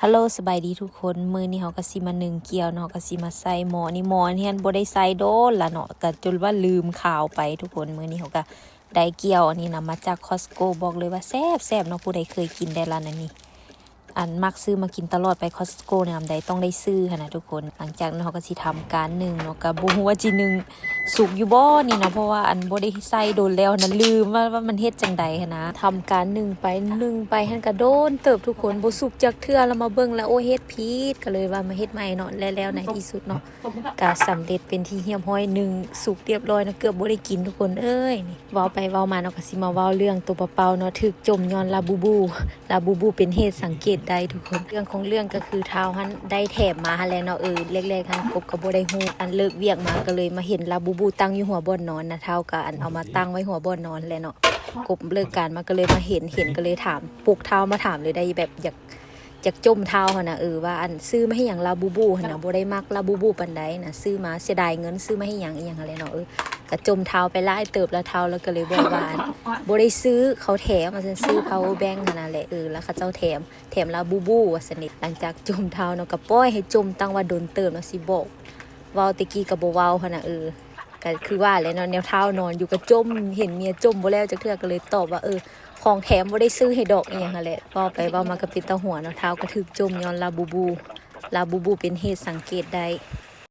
ฮัลโหลสบายดีทุกคนมื้อนี้เฮาก็สิมานึ่งเกี๊ยวเนาะก็สิมาใส่หม้อนี่หม้อนี่บ่ได้ใส่โดนละเนาะก็จนว่าลืมข่าวไปทุกคนมื้อนี้เฮาก็ได้เกี๊ยวอันนี้นะมาจาก Costco บอกเลยว่าแซ่บๆเนาะผู้ใดเคยกินได้ร้านอันนี้อันมักซื้อมากินตลอดไป Costco เนี่ยใดต้องได้ซื้อหั้นนะทุกคนหลังจากนั้นเฮาก็สิทำการนึ่งเนาะก็บ่ฮู้ว่าจินึ่งสุกอยู่บ่นี่นะเพราะว่าอันบ่ได้ใส่โดนแล้วนะลืมว่ามันเฮ็ดจังใดหั้นนะทำการนึ่งไปหั่นก็โดนเติบทุกคนบ่สุกจักเทื่อแล้วมาเบิ่งแล้วโอ้เฮ็ดผิดก็เลยว่ามาเฮ็ดใหม่เนาะแล้วในที่สุดเนาะก็สำเร็จเป็นที่เรียบร้อยนึ่งสุกเรียบร้อยนะเกือบบ่ได้กินทุกคนเอ้ยนี่เว้าไปเว้ามาเนาะก็สิมาเว้าเรื่องตัวเปล่าๆเนาะถูกจมย้อนลาบูบูเป็นเหตุสังเกตได้ทุกคนเรื่องของเรื่องก็คือเท้าหันได้แถมมาหั่นแหละเนาะแรกๆหันกบก็บ่ได้ฮู้อันเลิกเวียกมาก็เลยมาเห็นลาบูตั้งอยู่หัวบ่อนนอนนะเท้าก็อันเอามาตั้งไว้หัวบ่อนนอนแหละเนาะกบเลิกการมาก็เลยมาเห็นก็เลยถามปลุกเท้ามาถามเลยได้แบบอยากจมเท้าหั่นน่ะว่าอันซื้อมาให้หยังลาบูหั่นน่ะบ่ได้มักลาบูปานใดน่ะซื้อมาเสียดายเงินซื้อมาให้หยังอีหยังหั่นแหละเนาะก็จมเท้าไปหลายเติบแล้วเท้าแล้วก็เลยบอกว่าบ่ได้ซื้อเขาแถมมาซั่นซื้อ power bank หั่นน่ะแหละแล้วเขาเจ้าแถมลาบูว่าซั่นนี่หลังจากจมเท้าเนาะก็ปล่อยให้จมตั้งว่าโดนเติบเนาะสิบอกเว้าตะกี้ก็บ่เว้าหั่นน่ะก็คือว่าแหละเนาะแนวเท้านอนอยู่ก็จมเห็นเมียจมบ่แล้วจักเทื่อก็เลยตอบว่าของแถมบ่ได้ซื้อให้ดอกอีหยังหั่นแหละเว้าไปเว้ามาก็เป็นตาหัวเนาะเท้าก็ถูกจมย้อนลาบูเป็นเหตุสังเกตได้